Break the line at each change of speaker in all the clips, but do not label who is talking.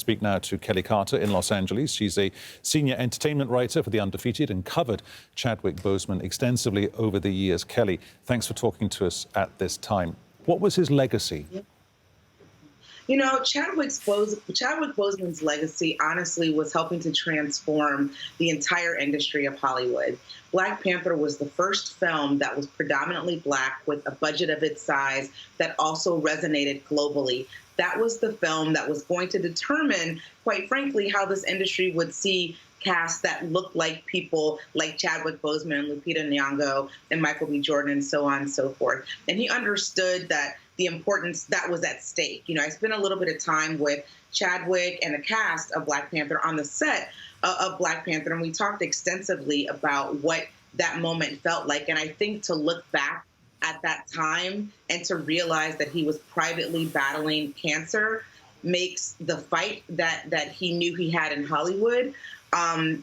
speak now to Kelley Carter in Los Angeles. She's a senior entertainment writer for The Undefeated and covered Chadwick Boseman extensively over the years. Kelley, thanks for talking to us at this time. What was his legacy?
You know, Chadwick Boseman's legacy, honestly, was helping to transform the entire industry of Hollywood. Black Panther was the first film that was predominantly Black with a budget of its size that also resonated globally. That was the film that was going to determine, quite frankly, how this industry would see casts that looked like people like Chadwick Boseman, Lupita Nyong'o, and Michael B. Jordan, and so on and so forth. And he understood that the importance that was at stake. You know, I spent a little bit of time with Chadwick and the cast of Black Panther on the set of Black Panther, and we talked extensively about what that moment felt like. And I think to look back at that time and to realize that he was privately battling cancer makes the fight that he knew he had in Hollywood,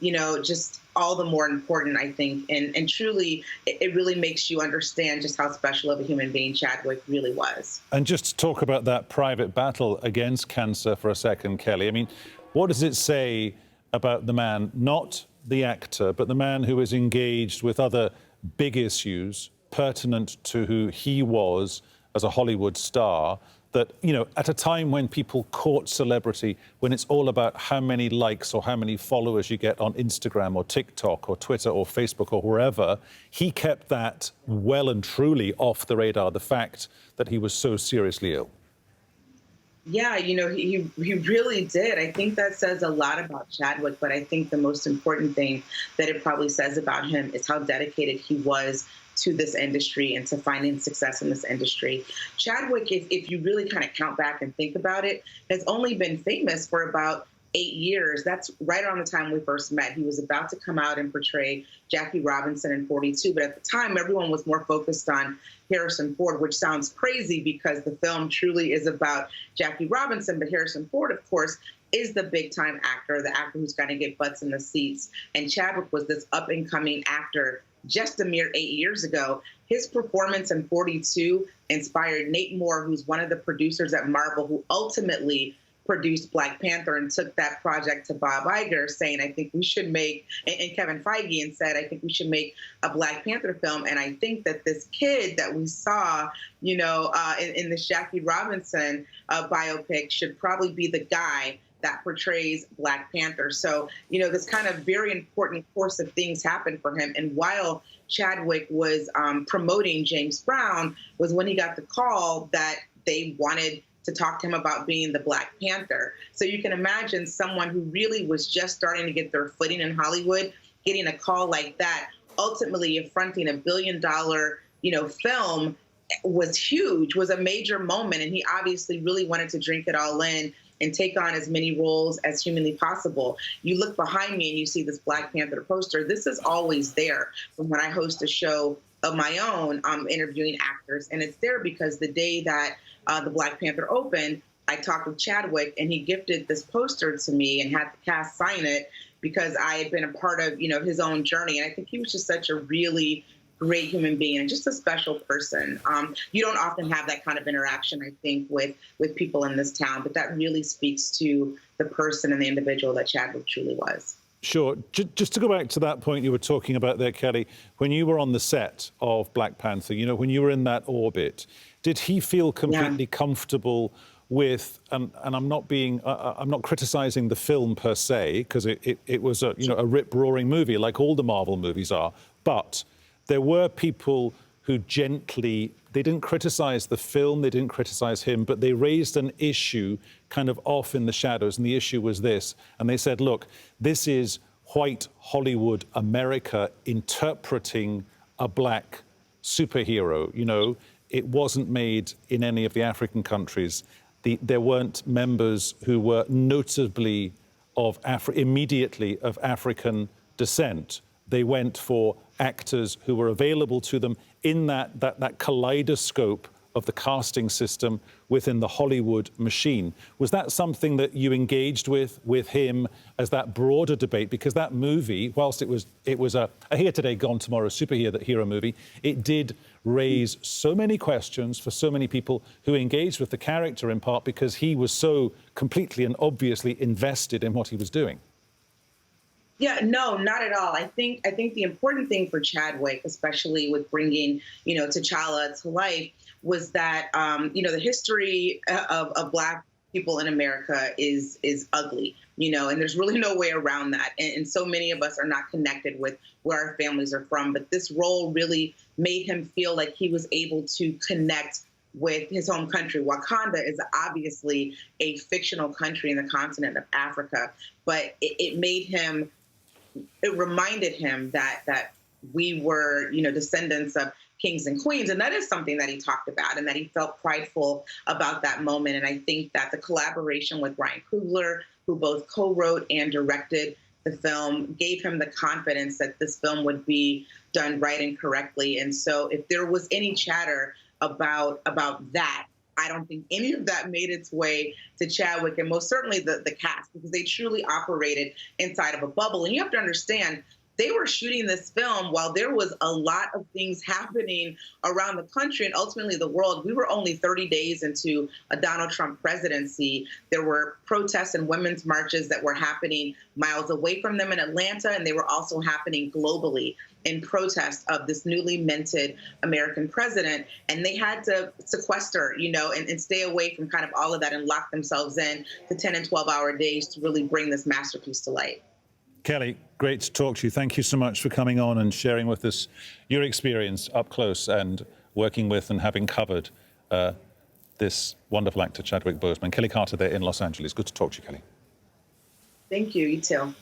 you know, just all the more important, I think. And truly, it really makes you understand just how special of a human being Chadwick really was.
And just to talk about that private battle against cancer for a second, Kelley, I mean, what does it say about the man, not the actor, but the man who is engaged with other big issues pertinent to who he was as a Hollywood star, that, you know, at a time when people court celebrity, when it's all about how many likes or how many followers you get on Instagram or TikTok or Twitter or Facebook or wherever, he kept that well and truly off the radar, the fact that he was so seriously ill.
Yeah, you know, he really did. I think that says a lot about Chadwick, but I think the most important thing that it probably says about him is how dedicated he was to this industry and to finding success in this industry. Chadwick, if you really kind of count back and think about it, has only been famous for about 8 years. That's right around the time we first met. He was about to come out and portray Jackie Robinson in 42, but at the time, everyone was more focused on Harrison Ford, which sounds crazy because the film truly is about Jackie Robinson, but Harrison Ford, of course, is the big-time actor, the actor who's got to get butts in the seats. And Chadwick was this up-and-coming actor just a mere 8 years ago. His performance in 42 inspired Nate Moore, who's one of the producers at Marvel, who ultimately produced Black Panther and took that project to Bob Iger, saying, I think we should make, and Kevin Feige, and said, I think we should make a Black Panther film. And I think that this kid that we saw, you know, in the Jackie Robinson biopic should probably be the guy that portrays Black Panther. So, you know, this kind of very important course of things happened for him. And while Chadwick was promoting James Brown, was when he got the call that they wanted to talk to him about being the Black Panther. So you can imagine someone who really was just starting to get their footing in Hollywood, getting a call like that, ultimately fronting $1 billion, you know, film was huge, was a major moment. And he obviously really wanted to drink it all in and take on as many roles as humanly possible. You look behind me and you see this Black Panther poster. This is always there from when I host a show of my own, interviewing actors. And it's there because the day that the Black Panther opened, I talked with Chadwick and he gifted this poster to me and had the cast sign it because I had been a part of, you know, his own journey. And I think he was just such a really great human being and just a special person. You don't often have that kind of interaction, I think, with people in this town, but that really speaks to the person and the individual that Chadwick truly was.
Sure. Just to go back to that point you were talking about there, Kelley, when you were on the set of Black Panther, you know, when you were in that orbit, did he feel completely comfortable with, and I'm not being, I'm not criticizing the film per se, because it was a, you know, a rip-roaring movie like all the Marvel movies are, but there were people who gently, they didn't criticize the film, they didn't criticize him, but they raised an issue kind of off in the shadows, and the issue was this. And they said, look, this is white Hollywood America interpreting a Black superhero. You know, it wasn't made in any of the African countries. There weren't members who were notably of immediately of African descent. They went for actors who were available to them in that kaleidoscope of the casting system within the Hollywood machine. Was that something that you engaged with him as that broader debate? Because that movie, whilst it was a here today, gone tomorrow superhero movie, it did raise so many questions for so many people who engaged with the character, in part because he was so completely and obviously invested in what he was doing.
Yeah, no, not at all. I think the important thing for Chadwick, especially with bringing, T'Challa to life, was that, the history of Black people in America is ugly, and there's really no way around that. And so many of us are not connected with where our families are from. But this role really made him feel like he was able to connect with his home country. Wakanda is obviously a fictional country in the continent of Africa, but it reminded him that we were, descendants of kings and queens. And that is something that he talked about, and that he felt prideful about that moment. And I think that the collaboration with Ryan Coogler, who both co-wrote and directed the film, gave him the confidence that this film would be done right and correctly. And so if there was any chatter about that, I don't think any of that made its way to Chadwick, and most certainly the cast, because they truly operated inside of a bubble. And you have to understand, they were shooting this film while there was a lot of things happening around the country and ultimately the world. We were only 30 days into a Donald Trump presidency. There were protests and women's marches that were happening miles away from them in Atlanta, and they were also happening globally in protest of this newly minted American president. And they had to sequester, and stay away from kind of all of that and lock themselves in to 10 and 12-hour days to really bring this masterpiece to light.
Kelley, great to talk to you. Thank you so much for coming on and sharing with us your experience up close and working with and having covered this wonderful actor, Chadwick Boseman. Kelley Carter there in Los Angeles. Good to talk to you, Kelley.
Thank you. You too.